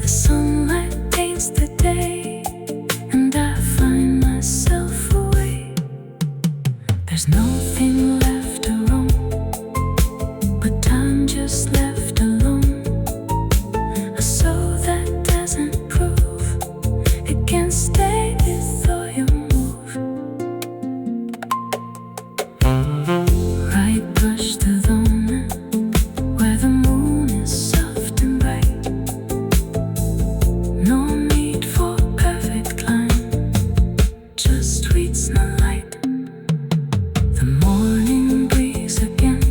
sunlight paints the day, and I find myself awake nothing left to roam, but time just left alone. A soul that doesn't prove it can stay before you move. Right brush to the moon, where the moon is soft and bright. No need for perfect climb, just sweet sunlight. The morning breeze again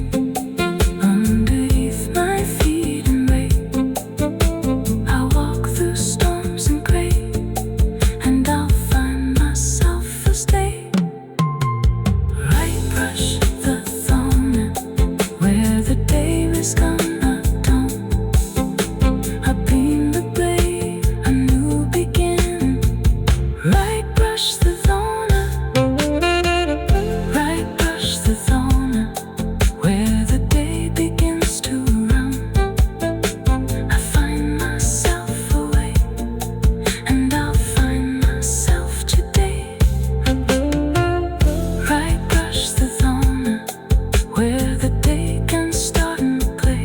underneath my feet in rain. I walk through storms and gray, and I'll find myself a stay. Right brush the thorn, where the day is gonna dawn. I beam the blade, a new beginning. Right brush the thorn, right brush the thorn, where the day begins to run. I find myself away, and I'll find myself today. Right brush the thorn, where the day can start and play.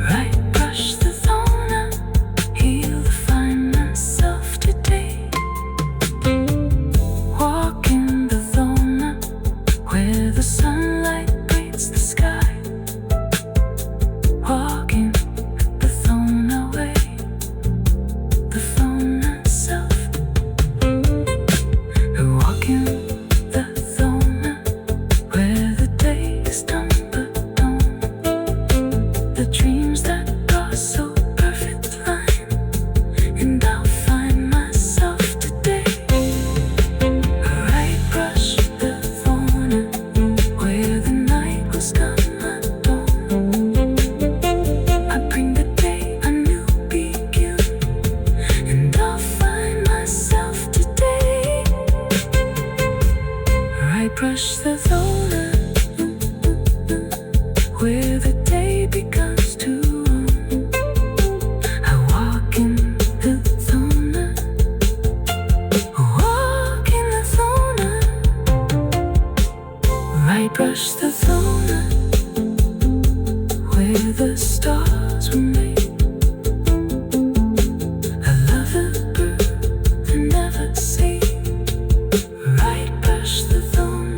Right brush the thorn, he'll find myself today. Walking the thorn, where the sunlight breaks the sky. Walking the thorn away, the thorn itself. Walking the thorn, where the day is done but dawn. The dreams that are so perfect line, and I'll find myself today. Right brush the thorn, where the night was gonna dawn. I bring the day a new begin, and I'll find myself today. Right brush the thorn, where the day becomes to own. I walk in the thorn, walk in the thorn. Right brush the thorn, where the stars were made. A lovebird and never see. Right brush the thorn,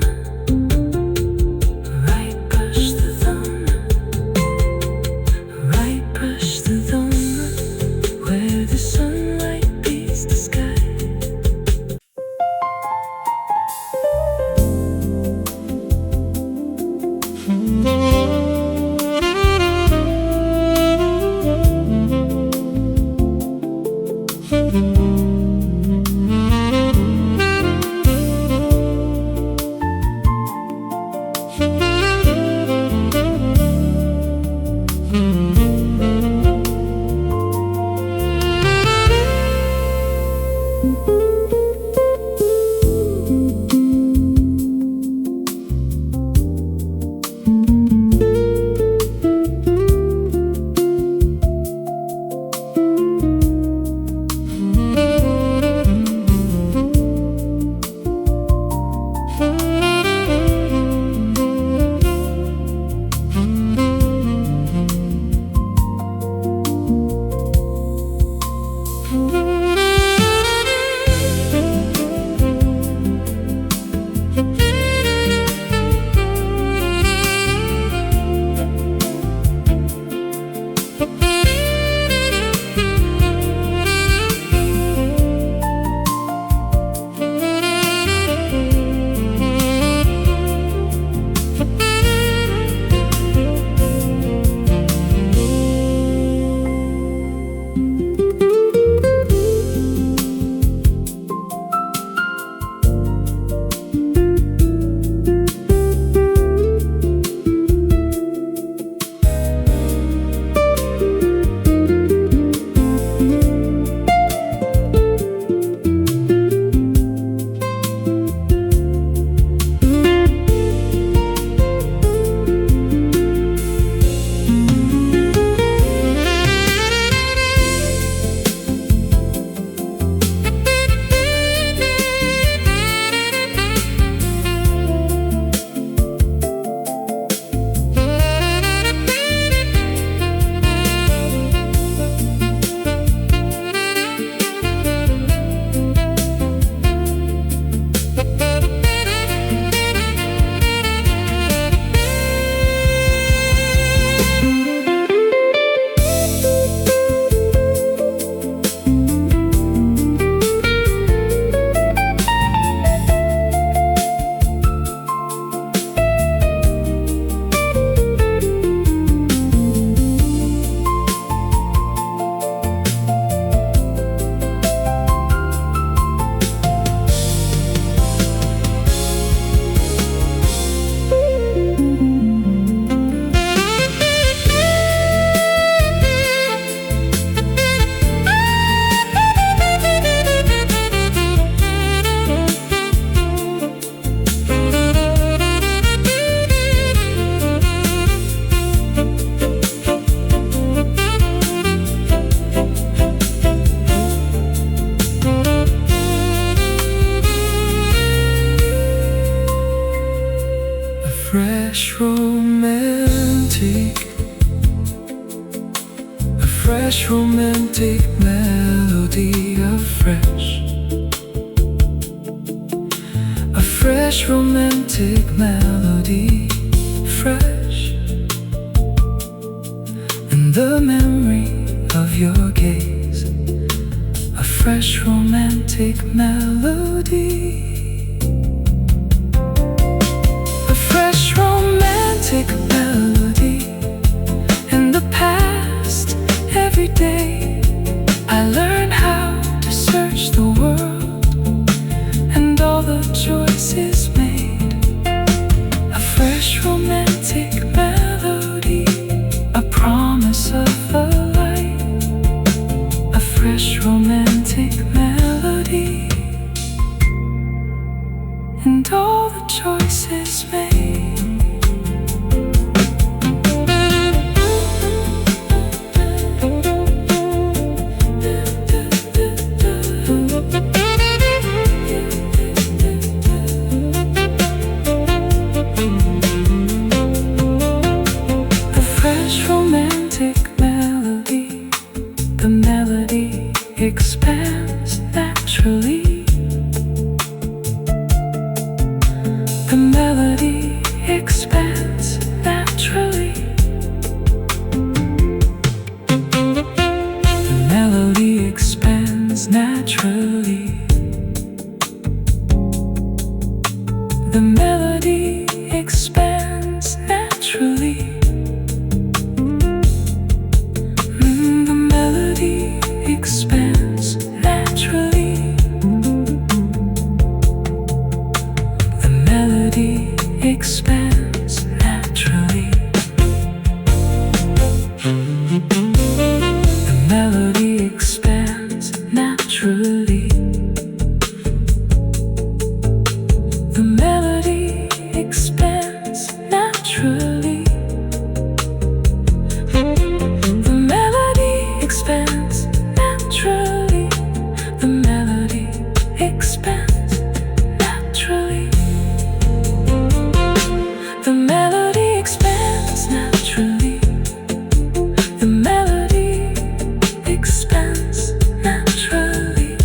fresh romantic, a fresh romantic melody, a fresh romantic melody, fresh in the memory of your gaze, a fresh romantic melody. Melody in the past. Every day I learn how to search the world and all the choices made. A fresh romantic melody, a promise of a light. A fresh romantic melody and all the choices made. Expands naturally. The melody expands naturally. The melody expands naturally. The melody expands naturally. The melody expands naturally. The melody expands naturally. The melody expands naturally. The melody expands naturally. The melody expands naturally. The melody expands naturally. The melody expands naturally. The melody expands naturally.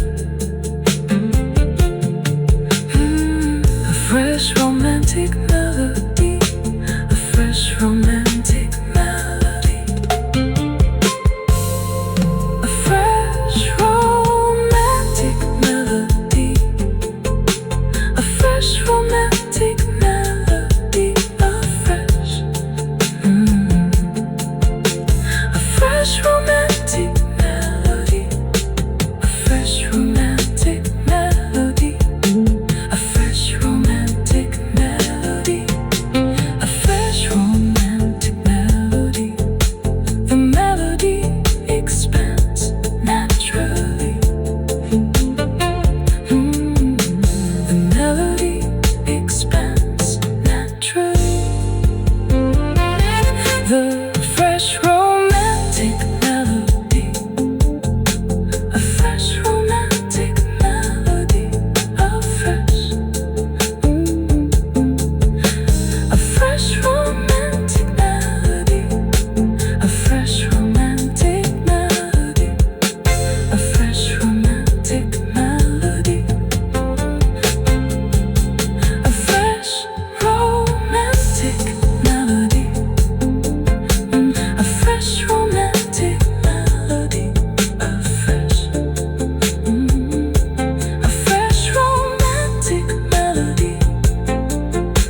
A fresh romantic melody, a fresh romantic melody. A fresh romantic melody, a fresh romantic melody, a fresh, a fresh romantic melody, a fresh romantic melody, a fresh romantic melody, a fresh romantic melody. The melody expands naturally. The melody expands naturally. The fresh romantic melody, a fresh romantic melody, a fresh, a fresh romantic melody, a fresh romantic melody, a fresh romantic melody, a fresh romantic melody, a fresh romantic melody, a fresh, a fresh romantic melody,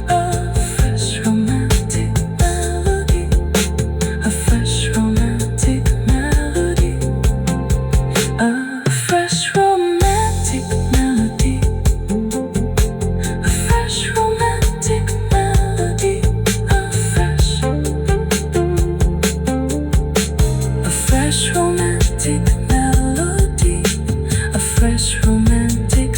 a fresh romantic melody, a fresh romantic melody, a fresh romantic melody, a fresh romantic melody, a fresh, a fresh romantic melody, a fresh romantic.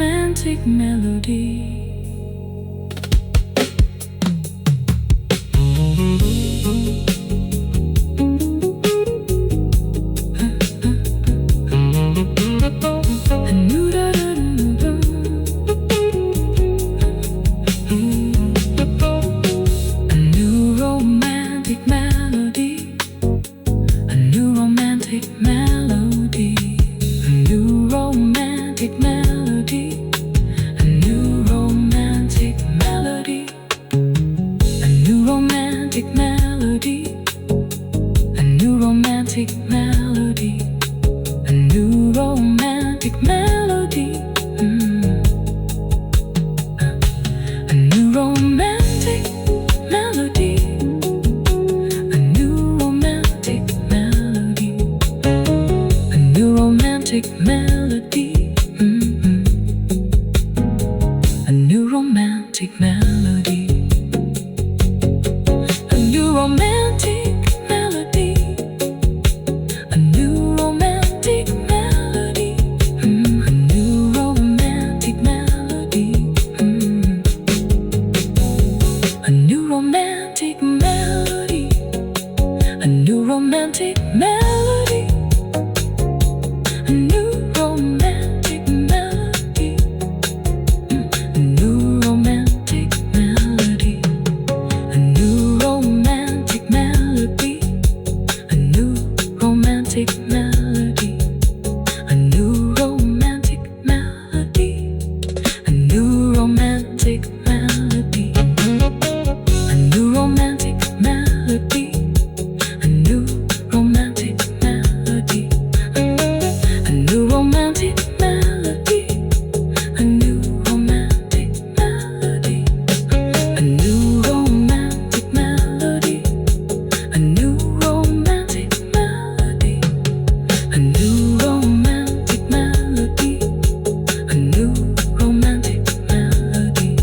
romantic melody, a new romantic new romantic melody, a new romantic melody, a new romantic melody, a new romantic melody, a new romantic melody, a new romantic melody, a new romantic melody, a new romantic melody, a new romantic melody.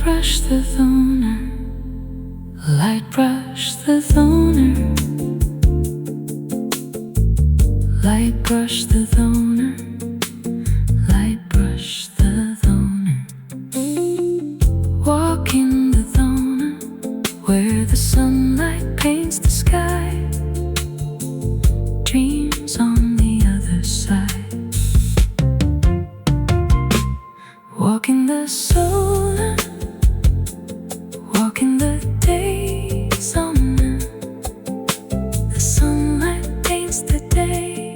brush the toner, light brush the toner, light brush the toner, light brush the toner. Walk in the toner, where the sunlight paints the sky. Dreams on the other side. Walking the solar, walking the days on end. The sunlight paints the day,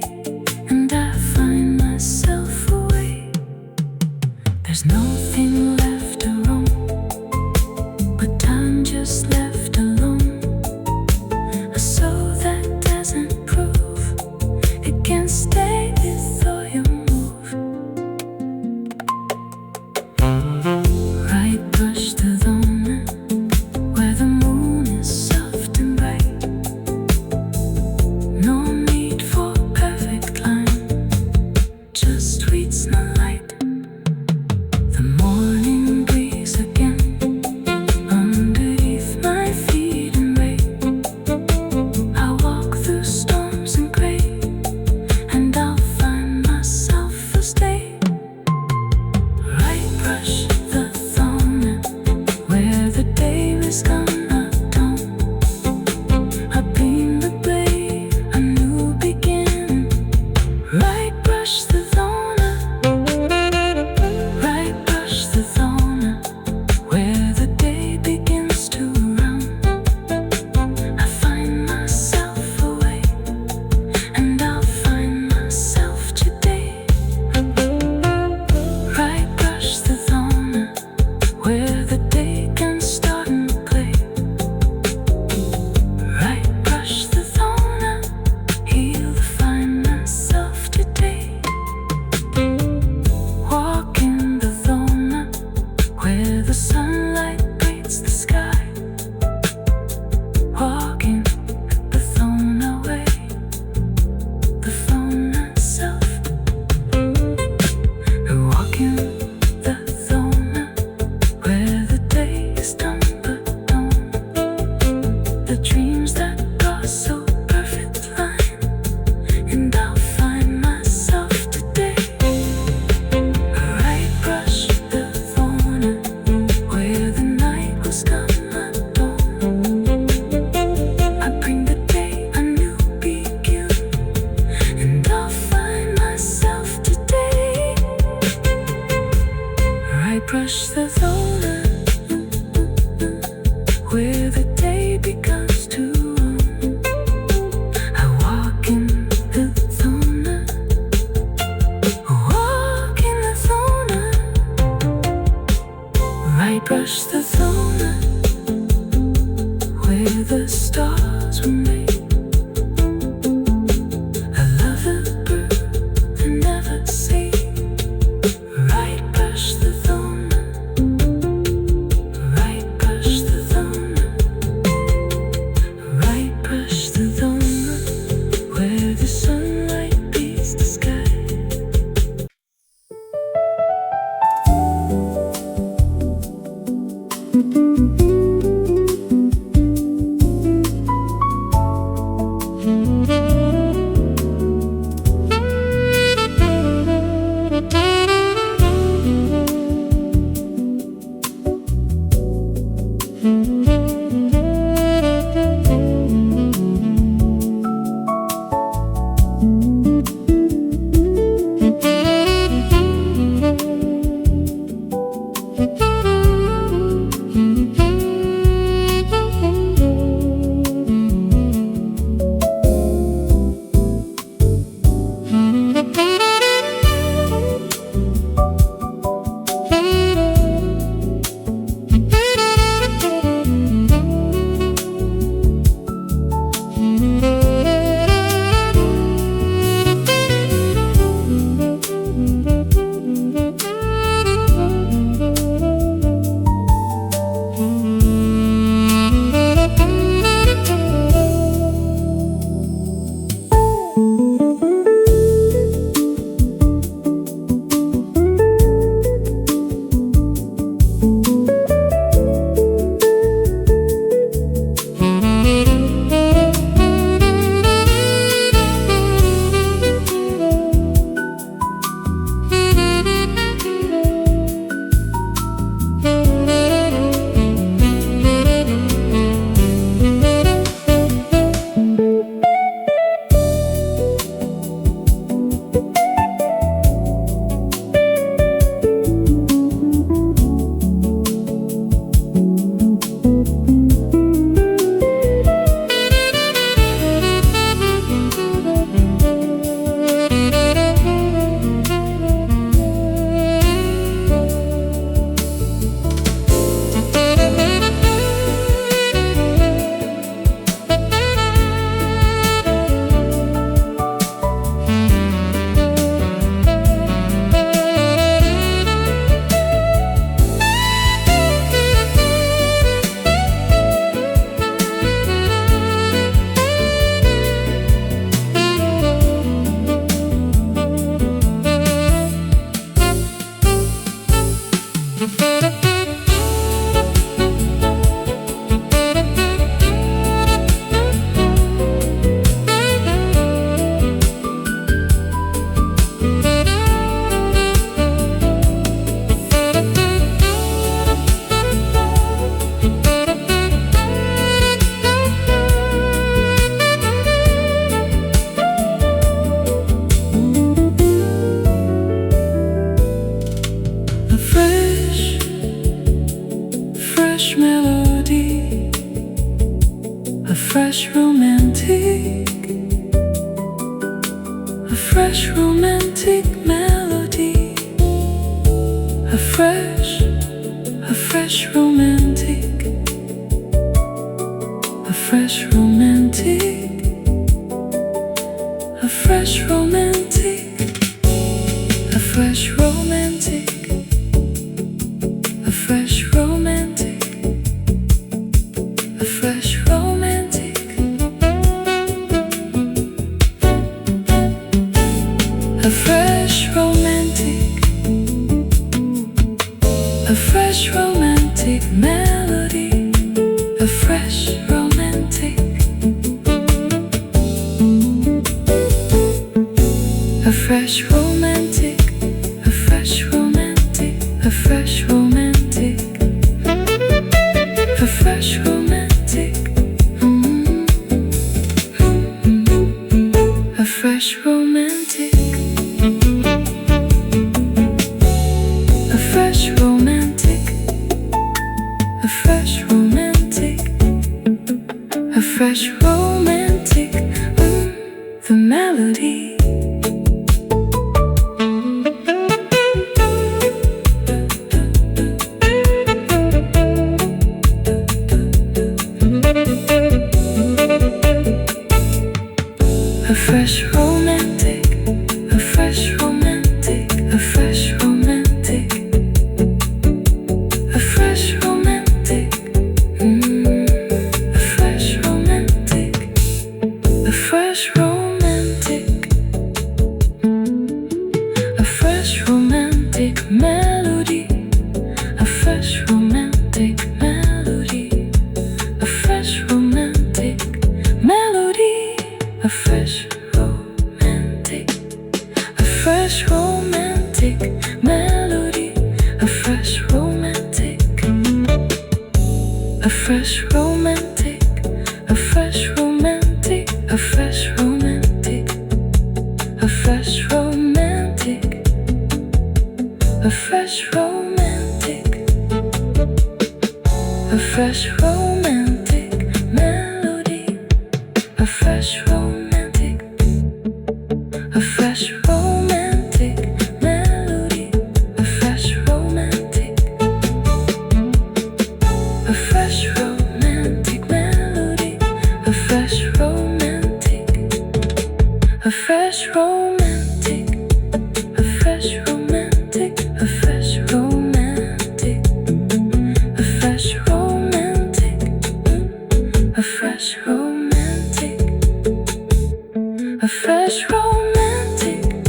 and I find myself away. There's nothing left to roam, but time just left alone. A soul that doesn't prove it can stay before you move. Right brush to the moon, where the moon is soft and bright. No need for perfect climb, just sweet sunlight. The morning breeze again, underneath my feet in rain. I walk through storms and gray, and I'll find myself a stay. Right brush the thorn, where the day is gonna dawn. I beam the blade, a new beginning. Right brush the thorn, right brush the thorn, where the day begins to run. I find myself away, and I'll find myself today. Right brush the thorn, where the day can start and play. Right brush the thorn, heal to find myself today. Walk in the thorn, where the sunlight paints the sky. Walking the thorn away, the thorn itself. Walking the thorn, where the day is done but dawn. The dreams that are so perfect line, and I'll find myself today. Right brush the thorn, where the night was gonna dawn. I bring the day a new begin, and I'll find myself today. Right brush the thorn, where the day becomes to run. I walk in the thorn, walk in the thorn. Right brush the thorn, where the stars were made. I love a bird that never sing. Right brush the thorn, right brush the thorn, right brush the thorn, where the sunlight beats the sky. fresh romantic, a fresh romantic melody, a fresh romantic, a fresh romantic, a fresh romantic, a fresh romantic, a fresh romantic, a fresh romantic, a fresh romantic, a fresh romantic melody, a fresh romantic, a fresh romantic, a fresh romantic, a fresh romantic, a fresh romantic, a fresh romantic, a fresh romantic, a fresh romantic, a fresh romantic, the melody. A fresh romantic, a fresh romantic, a fresh romantic, a fresh romantic, a fresh romantic, a fresh romantic, a fresh romantic melody, a fresh romantic melody, a fresh romantic melody, a fresh romantic, a fresh romantic melody, a fresh romantic, a fresh romantic, a fresh romantic, a fresh romantic, a fresh romantic, a fresh romantic, a fresh romantic melody, a fresh romantic, a fresh romantic melody, a fresh romantic, a fresh romantic melody, a fresh romantic, a fresh romantic, a fresh romantic, a fresh romantic, a fresh romantic, a fresh romantic, a fresh romantic,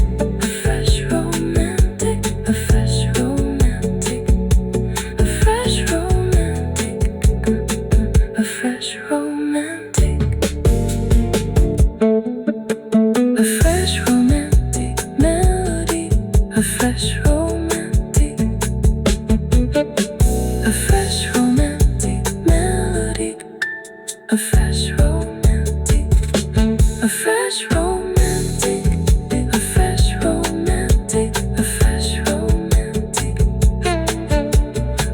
a fresh romantic, a fresh romantic, a fresh romantic, a fresh romantic, a fresh romantic melody, a fresh romantic, a fresh romantic melody, a fresh romantic, a fresh romantic, a fresh romantic, a fresh romantic, a fresh romantic,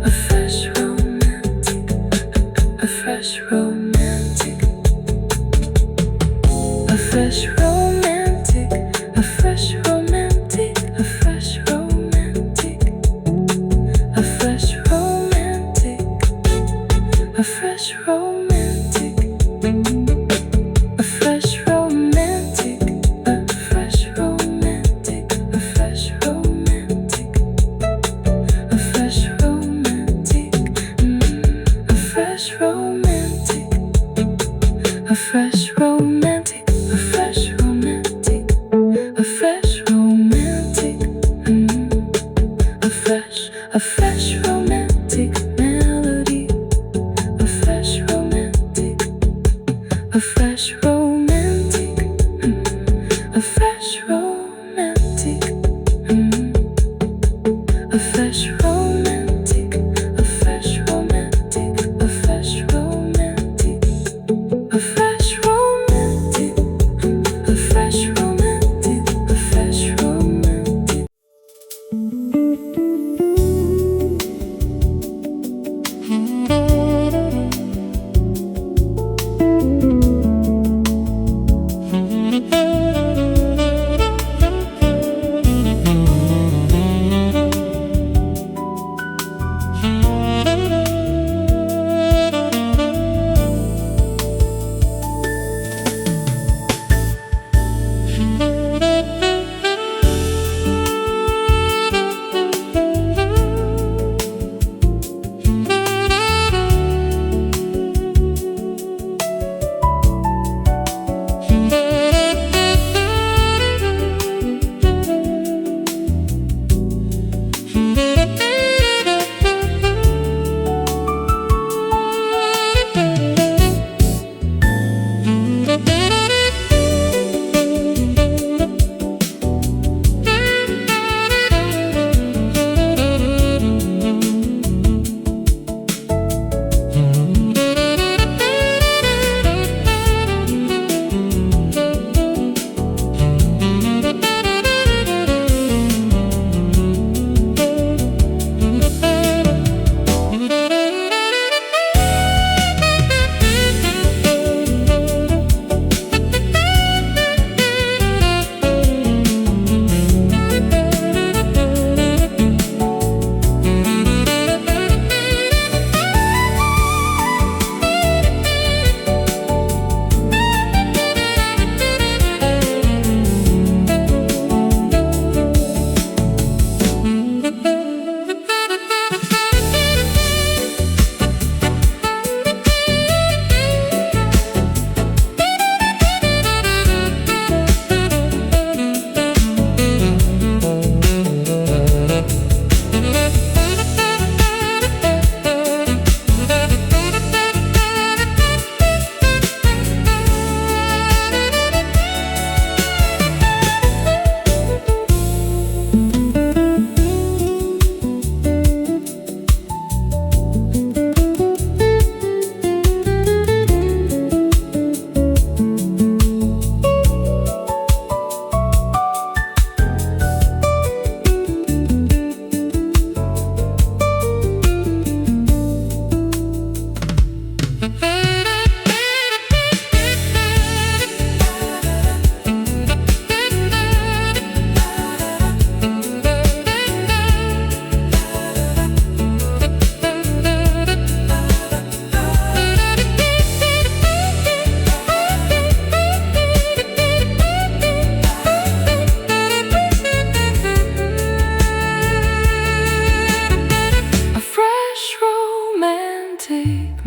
a fresh romantic, a fresh romantic, a fresh romantic, a fresh romantic, a fresh romantic, a fresh romantic, a fresh romantic, a fresh romantic, a fresh romantic, a fresh romantic, a fresh romantic, a fresh romantic, a fresh romantic, a fresh romantic, a fresh A fresh romantic melody, a fresh romantic, a fresh romantic, a fresh romantic, a fresh romantic, a fresh romantic, a fresh romantic, a fresh romantic, a fresh romantic, a fresh romantic.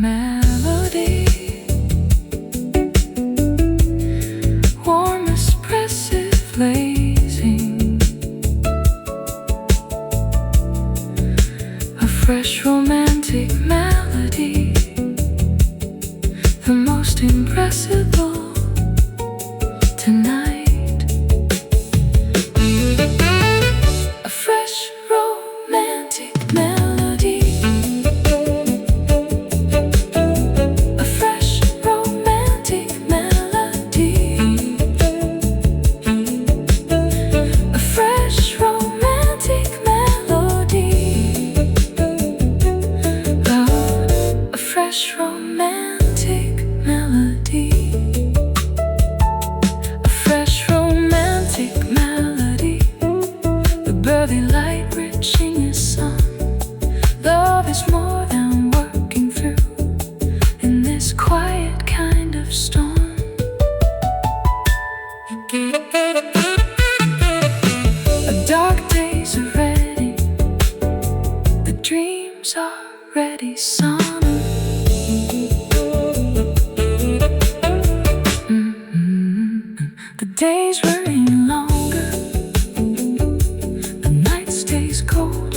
Melody, warm, expressive, blazing. A fresh romantic melody, the most impressible tonight. A fresh romantic melody, a fresh romantic melody, a fresh romantic melody, oh, a fresh romantic melody, a fresh romantic melody, the birthday light reaching the sun. Love is more than working through in this quiet kind of storm. The dark days are ready, the dreams are ready, summer. The days were any longer, the night stays cold.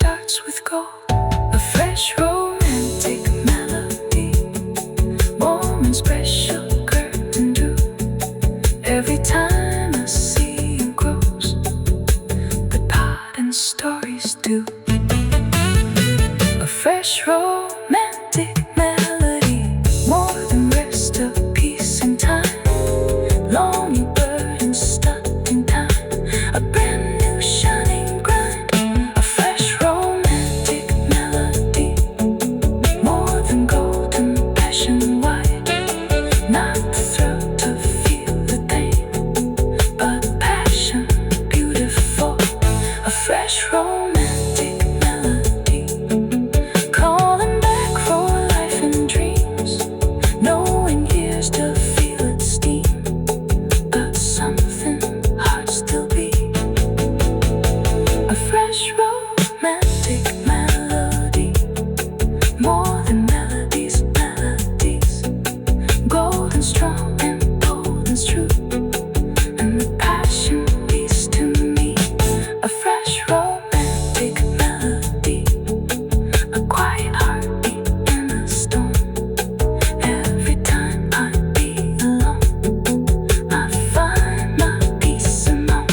starts with gold, a fresh romantic melody, warm and special curtain dew. Every time I see you grows, but part and stories do. A fresh romantic melody, more than rest of peace and time. Lonely burden stuck in time, a brand new shining grind. A fresh romantic melody, more than golden passion wide. Not the thrill to feel the pain, but passion beautiful. A fresh romantic melody, calling back for life and dreams, knowing years to feel its steam, but something heart still beat. A fresh romantic melody, more than melodies, melodies, golden strong and bold and true, and the passion leads to me. A fresh romantic melody, a quiet heartbeat in a storm. Every time I be alone, I find my peace and home.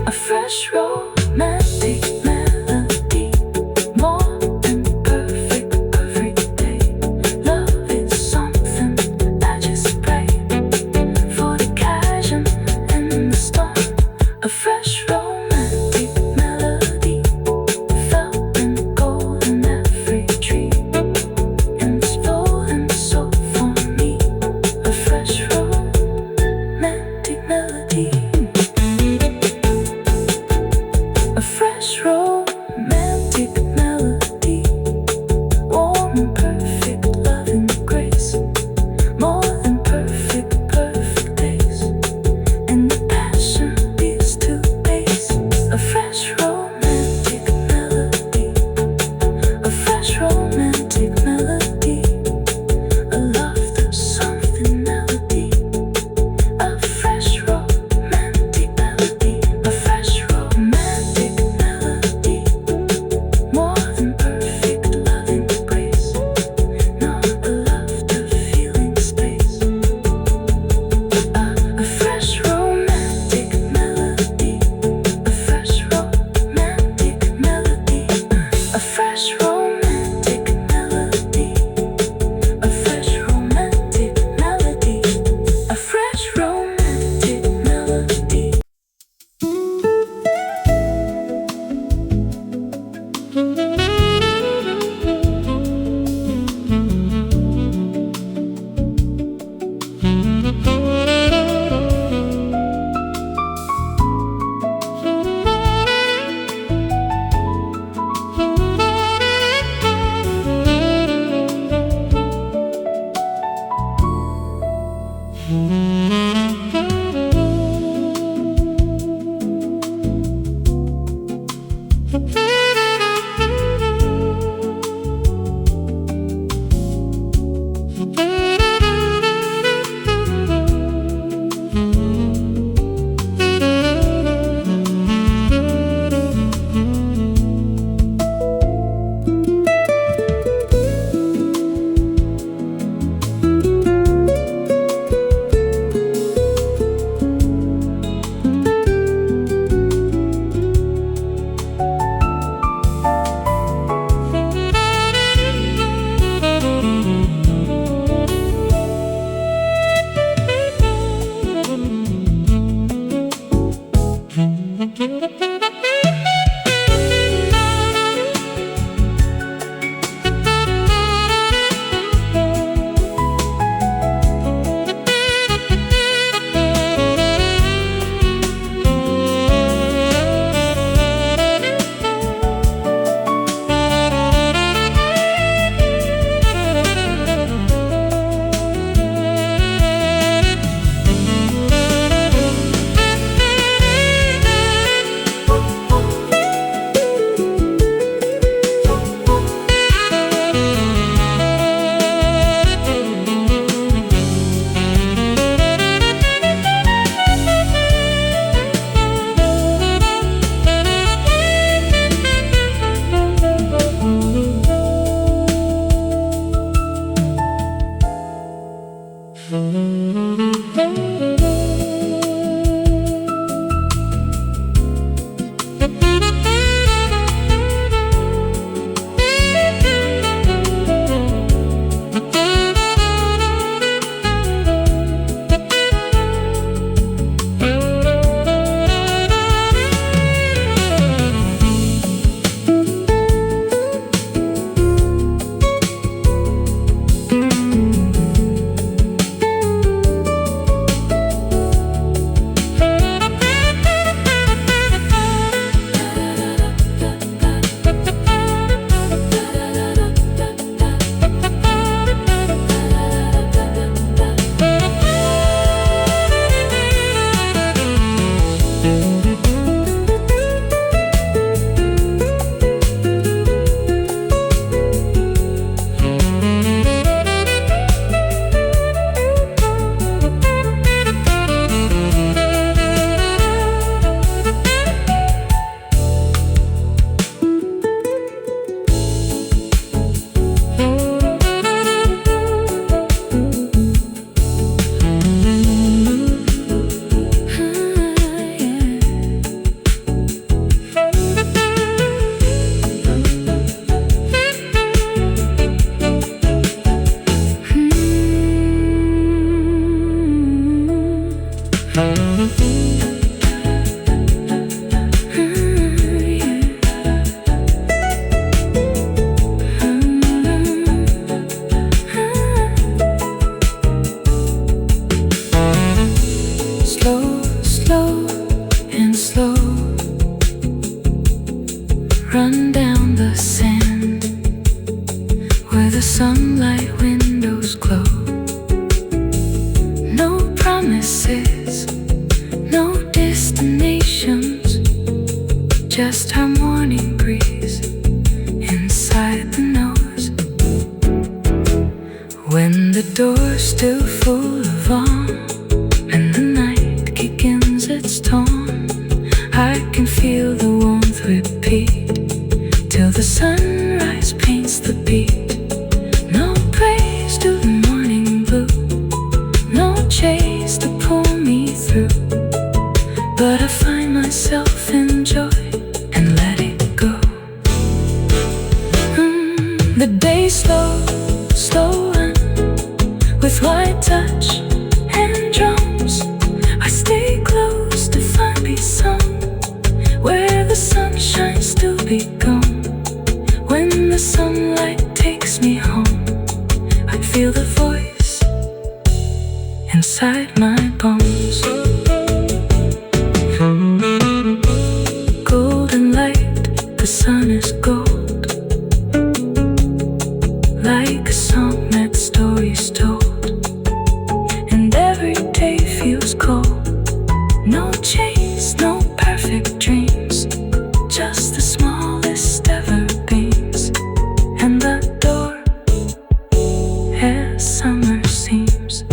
A fresh romantic melody, more than perfect every day. Love is something I just pray for the occasion and the storm. A fresh romantic melody, felt in gold in every tree, and it's flowing so for me. A fresh romantic melody, a fresh romantic melody, warm and perfect love and grace, more than perfect, perfect days, and the passion leads to base. A fresh romantic melody, a fresh romantic melody, a love to something melody. A fresh romantic melody, a fresh romantic melody, more than perfect love and embrace, not a love to feeling space. A fresh romantic melody, a fresh romantic melody, a fresh romantic melody, a fresh romantic melody, a fresh romantic melody. run down the sand where the sunlight windows glow. No promises, no destinations, just our morning breeze inside the nose. When the door's still full of awe and the night begins its tone, I can feel the warmth repeat till the sunrise paints the beat. No praise to the morning blue, no chase to pull me through, but I find myself in joy and let it go. The day slow run with light touch and drums. I stay close to find peace home where the sunshine still be gone. When the sunlight takes me home, I feel the voice inside my bones. Golden light, the sun is gold, like a song that stories told. And every day feels cold. No chase, no perfect dreams, just the smallest ever beams. And the door has summer seams.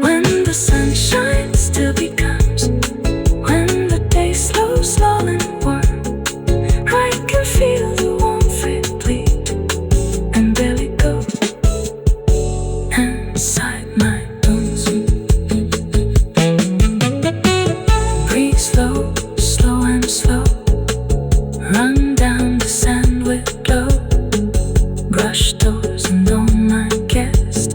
When the sunshine still becomes, when the day slows and warm, I can feel the warmth it bleed and barely go inside my bones. Breathe slow, slow and slow, run down the sand with glow. Brush doors and all my guests,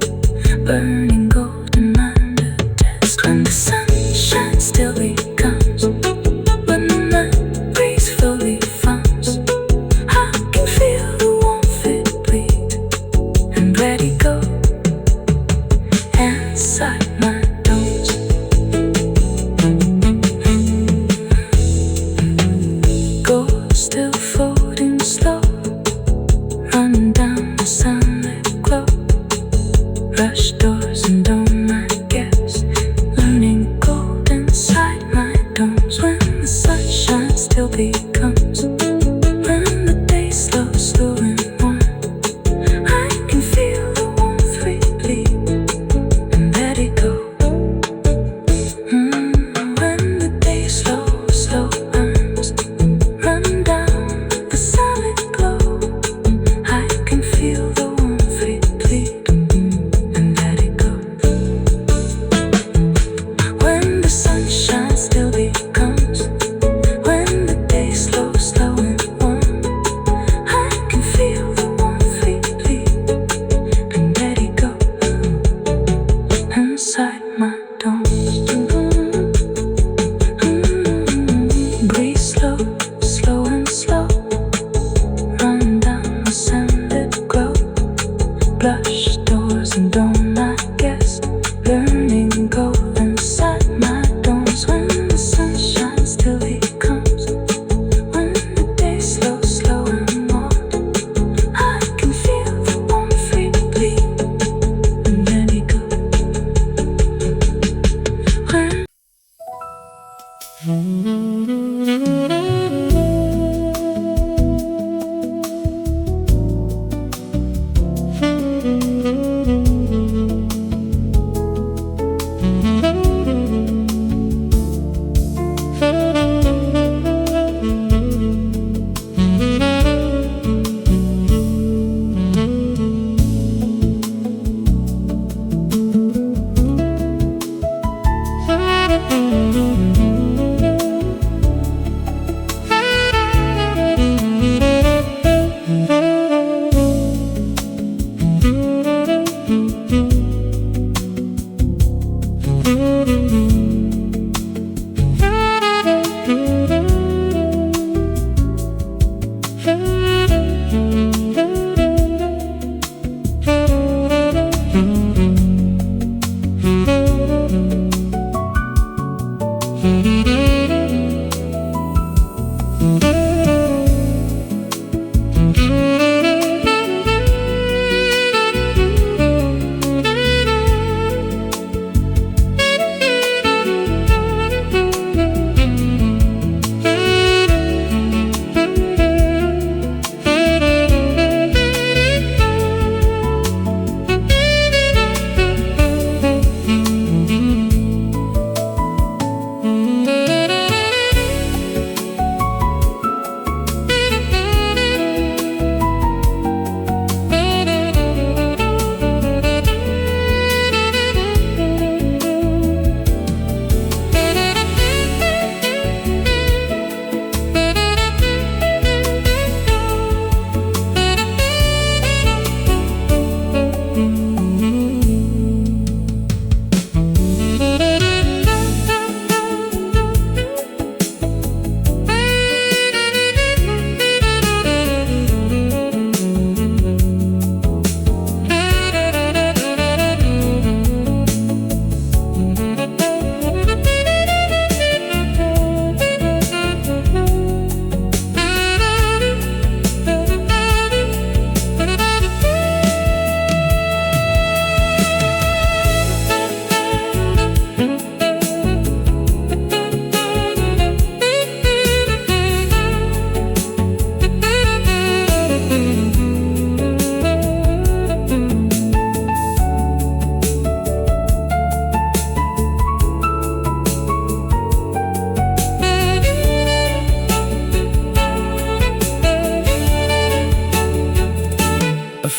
burning golden under desk. When the sunshine still becomes, when the night breeze fully funds, I can feel the warmth it bleed and let it go inside my bones. Go still folding slow, running down the sunlit glow. Rush doors and all my guests, learning gold inside my domes. When the sunshine still becomes, when the day slows and warm, I can feel the warmth bleed and let it go. When the day slow burns, run down the solid glow, I can feel the warmth bleed and let it go. When the sunshine still becomes, when the day slows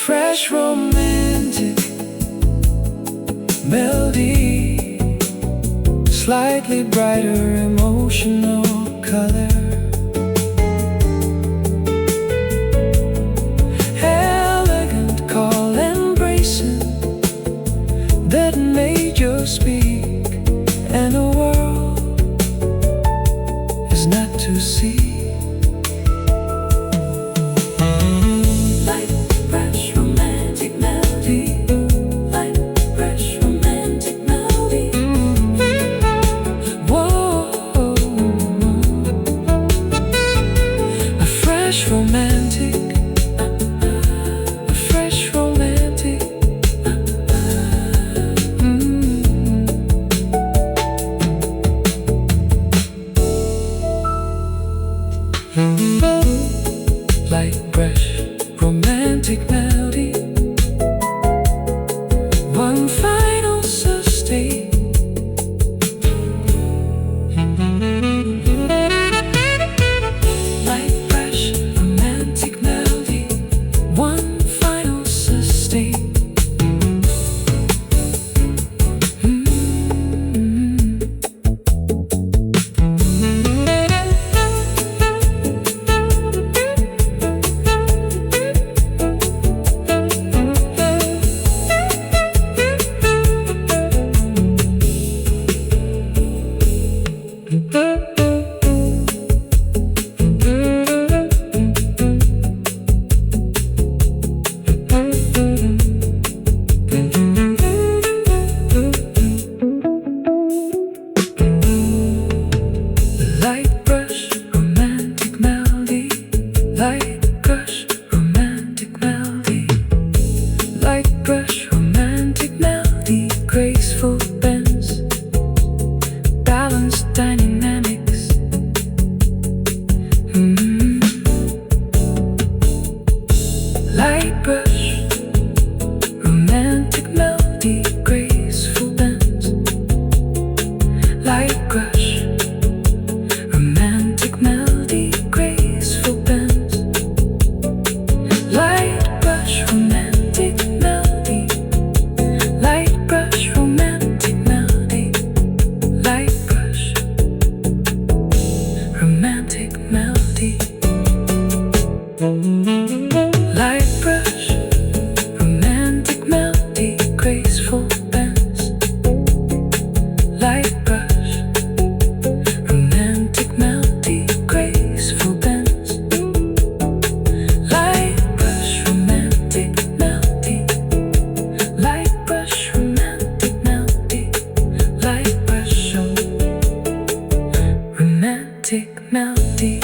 fresh romantic melody, slightly brighter emotional color, elegant call embracing that made you speak, and a world is not to see. Light brush, romantic melody, one final sustain. Light brush, romantic melody, one final sustain. Light brush, romantic melody, light brush, romantic melody, light brush, romantic melody, graceful bends, balanced dynamics. Light brush, romantic melody, graceful bends, light brush, romantic melody, graceful bends, light brush, romantic melody, light brush, romantic melody, light brush, romantic melody, light brush, romantic melody, graceful bends, light brush, romantic melody, graceful bends, light brush, romantic melody, light brush, romantic melody, light brush, romantic melody.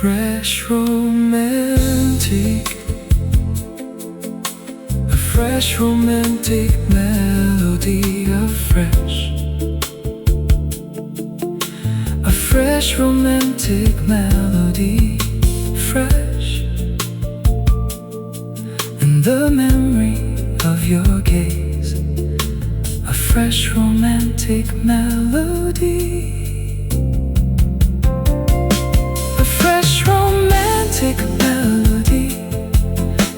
fresh romantic, a fresh romantic melody, a fresh romantic melody, fresh. And the memory of your gaze, a fresh romantic melody. A fresh romantic melody.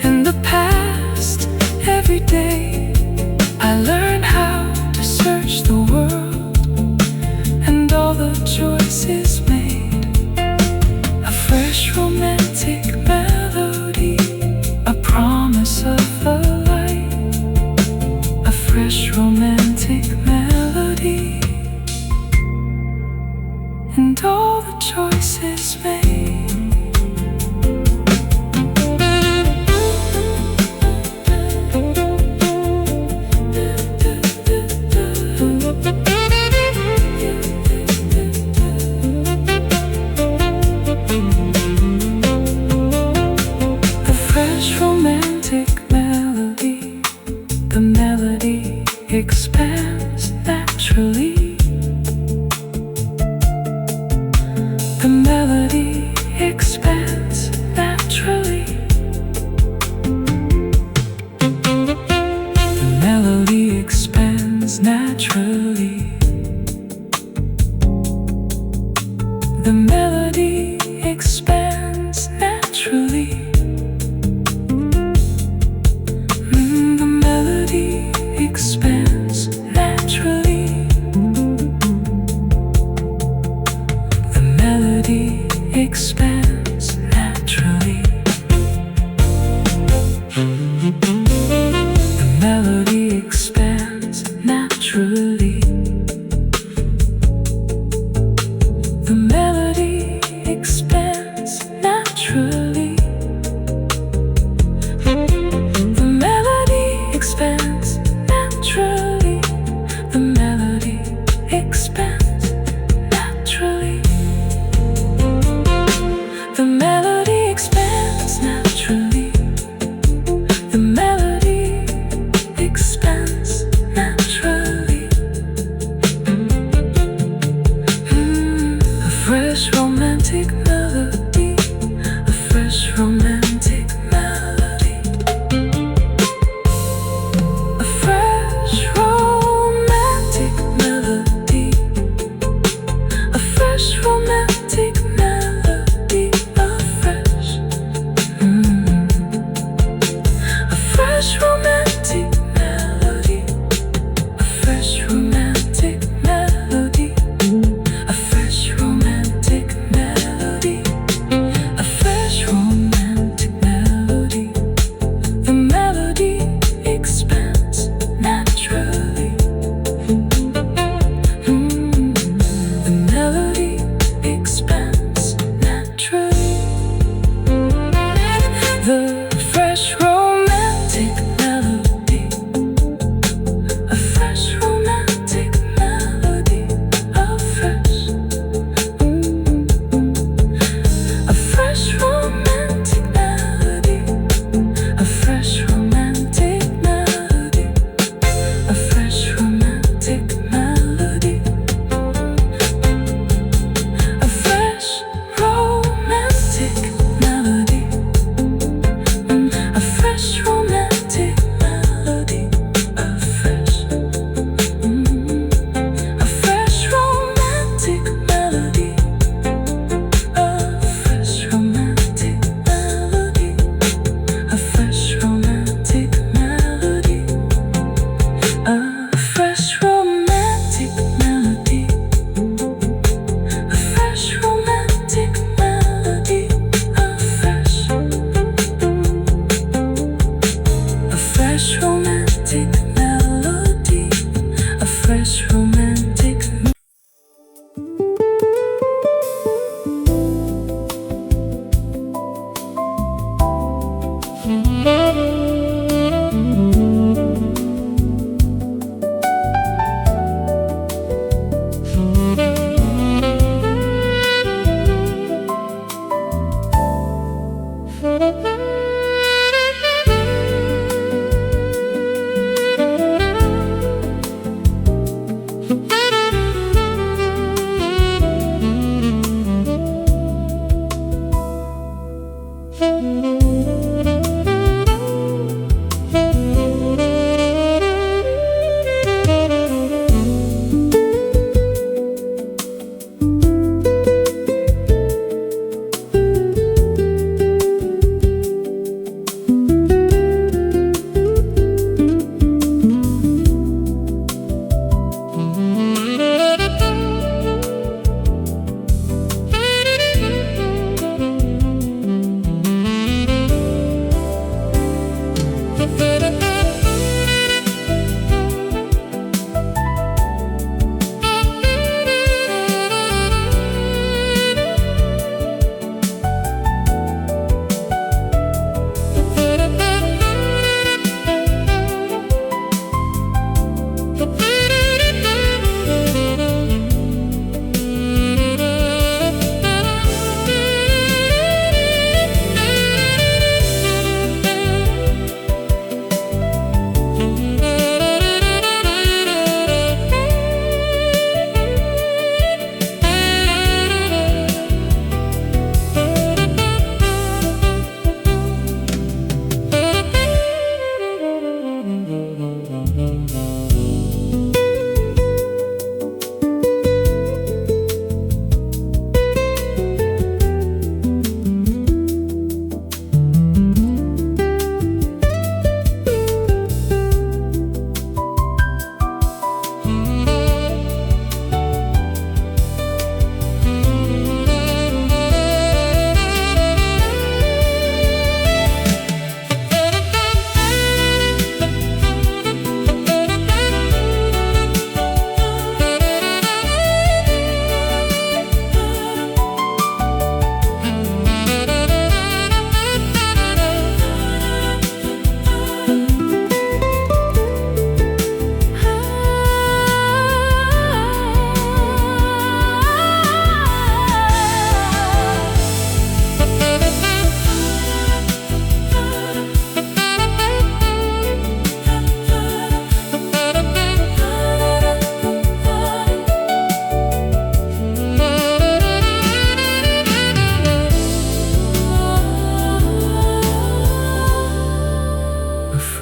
In the past, every day I learn how to search the world and all the choices made. A fresh romantic melody, a promise of a light. A fresh romantic melody, and all the choices made.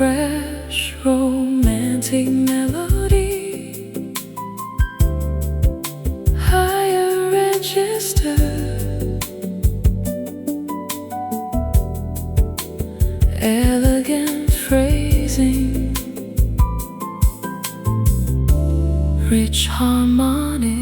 fresh romantic melody, higher register, elegant phrasing, rich harmonic.